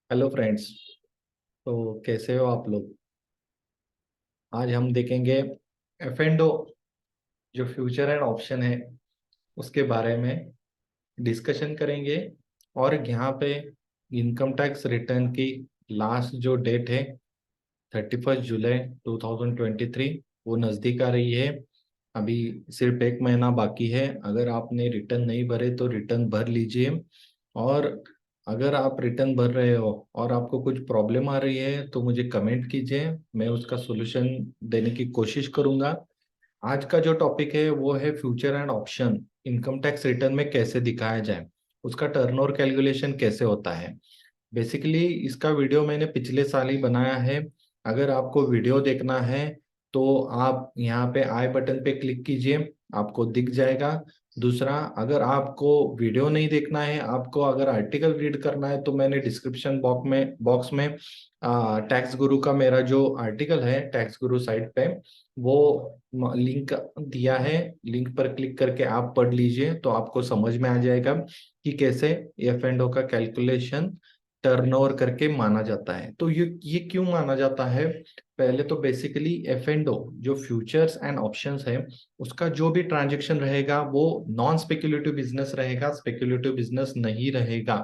Hello friends. तो कैसे हो आप लोग। आज हम देखेंगे एफ एंड ओ जो फ्यूचर एंड ऑप्शन है उसके बारे में डिस्कशन करेंगे। और यहाँ पे इनकम टैक्स रिटर्न की लास्ट जो डेट है 31 जुलाई 2023 वो नज़दीक आ रही है। अभी सिर्फ एक महीना बाकी है। अगर आपने रिटर्न नहीं भरे तो रिटर्न भर लीजिए। और अगर आप रिटर्न भर रहे हो और आपको कुछ प्रॉब्लम आ रही है तो मुझे कमेंट कीजिए, मैं उसका सॉल्यूशन देने की कोशिश करूंगा। आज का जो टॉपिक है वो है future and option income tax return में कैसे दिखाया जाए, उसका टर्नओवर कैलकुलेशन कैसे होता है। बेसिकली इसका वीडियो मैंने पिछले साल ही बनाया है। अगर आपको वीडियो देखना है तो आप यहाँ पे आई बटन पे क्लिक कीजिए, आपको दिख जाएगा। दूसरा, अगर आपको वीडियो नहीं देखना है, आपको अगर आर्टिकल रीड करना है, तो मैंने डिस्क्रिप्शन बॉक्स में टैक्स गुरु का मेरा जो आर्टिकल है टैक्स गुरु साइट पे वो लिंक दिया है। लिंक पर क्लिक करके आप पढ़ लीजिए तो आपको समझ में आ जाएगा कि कैसे एफ एंड ओ का कैलकुलेशन टर्नओवर करके माना जाता है। तो ये क्यों माना जाता है। पहले तो बेसिकली एफ एंड ओ जो फ्यूचर्स एंड ऑप्शंस है उसका जो भी ट्रांजैक्शन रहेगा वो नॉन स्पेक्युलेटिव बिजनेस रहेगा, स्पेक्युलेटिव बिजनेस नहीं रहेगा।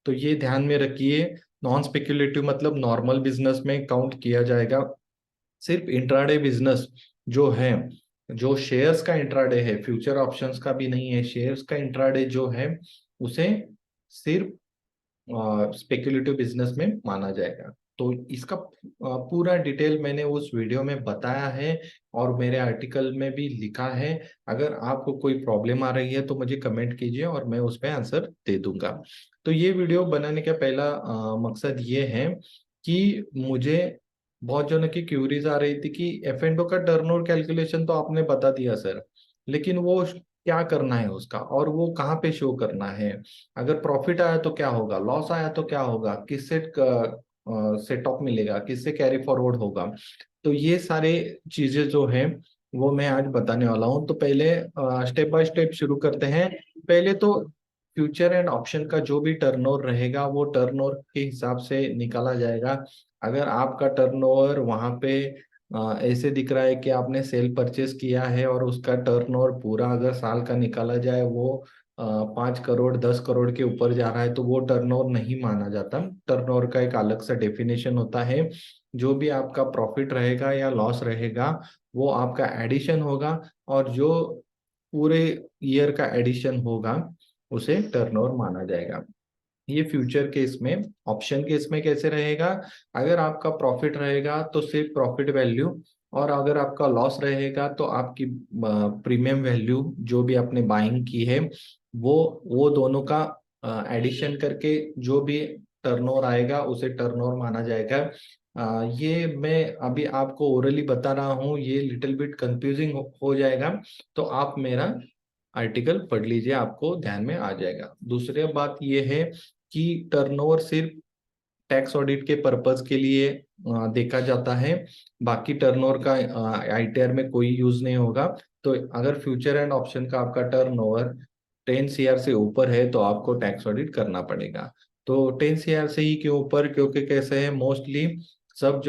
तो ये ध्यान में रखिए। नॉन स्पेक्युलेटिव मतलब नॉर्मल बिजनेस में काउंट किया जाएगा। सिर्फ इंट्राडे बिजनेस जो है, जो शेयर्स का इंट्राडे है, फ्यूचर ऑप्शंस का भी नहीं है, शेयर्स का इंट्राडे जो है उसे सिर्फ स्पेक्युलेटिव बिजनेस में माना जाएगा। तो इसका पूरा डिटेल मैंने उस वीडियो में बताया है और मेरे आर्टिकल में भी लिखा है। अगर आपको कोई प्रॉब्लम आ रही है तो मुझे कमेंट कीजिए और मैं उस पर आंसर दे दूंगा। तो ये वीडियो बनाने का पहला मकसद ये है कि मुझे बहुत जनों की क्यूरीज आ रही थी कि एफ एंड ओ का टर्नओवर कैलकुलेशन तो आपने बता दिया सर, लेकिन वो क्या करना है उसका और वो कहाँ पे शो करना है। अगर प्रॉफिट आया तो क्या होगा, लॉस आया तो क्या होगा, किससे सेट ऑफ मिलेगा, किससे कैरी फॉरवर्ड होगा। तो ये सारे चीजें जो है वो मैं आज बताने वाला हूँ। तो पहले स्टेप बाय स्टेप शुरू करते हैं। पहले तो फ्यूचर एंड ऑप्शन का जो भी टर्नओवर रहेगा वो टर्नओवर के हिसाब से निकाला जाएगा। अगर आपका टर्नओवर वहां पे ऐसे दिख रहा है कि आपने सेल परचेस किया है और उसका टर्नओवर पूरा अगर साल का निकाला जाए वो 5 करोड़ 10 करोड़ के ऊपर जा रहा है तो वो टर्नओवर नहीं माना जाता। टर्नओवर का एक अलग सा डेफिनेशन होता है। जो भी आपका प्रॉफिट रहेगा या लॉस रहेगा वो आपका एडिशन होगा, और जो पूरे ईयर का एडिशन होगा उसे टर्नओवर माना जाएगा। ये फ्यूचर केस में। ऑप्शन केस में कैसे रहेगा, अगर आपका प्रॉफिट रहेगा तो सिर्फ प्रॉफिट वैल्यू, और अगर आपका लॉस रहेगा तो आपकी प्रीमियम वैल्यू जो भी आपने बाइंग की है वो दोनों का एडिशन करके जो भी टर्नओवर आएगा उसे टर्नओवर माना जाएगा। ये मैं अभी आपको ओरली बता रहा हूँ, ये लिटिल बिट कंफ्यूजिंग हो जाएगा। तो आप मेरा आर्टिकल पढ़ लीजिए, आपको ध्यान में आ जाएगा। दूसरी बात ये है कि टर्नओवर सिर्फ टैक्स ऑडिट के पर्पज के लिए देखा जाता है। बाकी टर्नओवर का आईटीआर में कोई यूज नहीं होगा। तो अगर फ्यूचर एंड ऑप्शन का आपका टर्नओवर 10 CR से ऊपर है तो आपको टैक्स ऑडिट करना पड़ेगा। तो 10 CR से ही क्यों ऊपर, क्योंकि कैसे है मोस्टली सब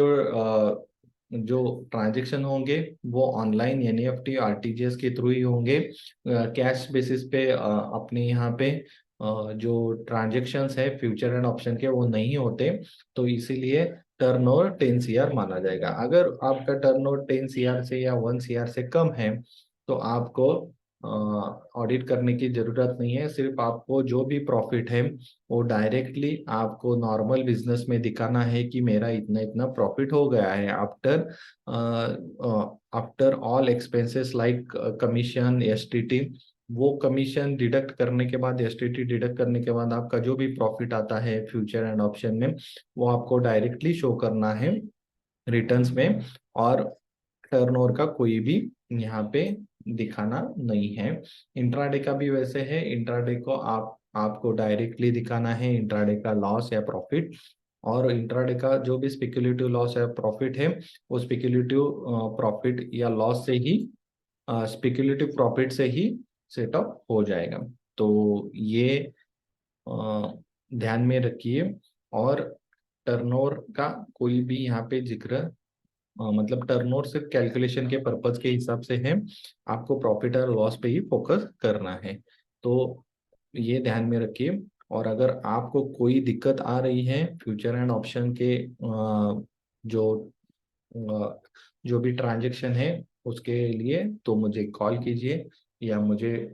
जो ट्रांजैक्शन होंगे वो ऑनलाइन एनईएफटी आरटीजीएस के थ्रू ही होंगे। कैश बेसिस पे अपने यहाँ पे जो ट्रांजैक्शंस है फ्यूचर एंड ऑप्शन के वो नहीं होते। तो इसीलिए टर्नओवर 10 CR माना जाएगा। अगर आपका टर्नओवर 10 CR से या 1 CR से कम है तो आपको ऑडिट करने की जरूरत नहीं है। सिर्फ आपको जो भी प्रॉफिट है वो डायरेक्टली आपको नॉर्मल बिजनेस में दिखाना है कि मेरा इतना इतना प्रॉफिट हो गया है after after all expenses like commission STT. वो कमीशन डिडक्ट करने के बाद, एसटीटी डिडक्ट करने के बाद आपका जो भी प्रॉफिट आता है फ्यूचर एंड ऑप्शन में वो आपको डायरेक्टली शो करना है रिटर्न्स में। और टर्नओवर का कोई भी यहाँ पे दिखाना नहीं है। इंट्राडे का भी वैसे है। इंट्राडे को आपको डायरेक्टली दिखाना है इंट्राडे का लॉस या प्रॉफिट। और इंट्राडे का जो भी स्पेक्युलेटिव लॉस या प्रॉफिट है वो स्पेक्युलेटिव प्रॉफिट या लॉस से ही, स्पेक्युलेटिव प्रॉफिट से ही सेट अप हो जाएगा। तो ये अ, ध्यान में रखिए। और टर्नओवर का कोई भी यहाँ पे जिक्र, मतलब टर्नओवर सिर्फ कैलकुलेशन के पर्पज के हिसाब से है, आपको प्रॉफिट और लॉस पे ही फोकस करना है। तो ये ध्यान में रखिए। और अगर आपको कोई दिक्कत आ रही है फ्यूचर एंड ऑप्शन के जो जो भी ट्रांजैक्शन है उसके लिए, तो मुझे कॉल कीजिए या मुझे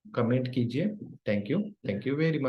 कमेंट कीजिए। Thank you very much.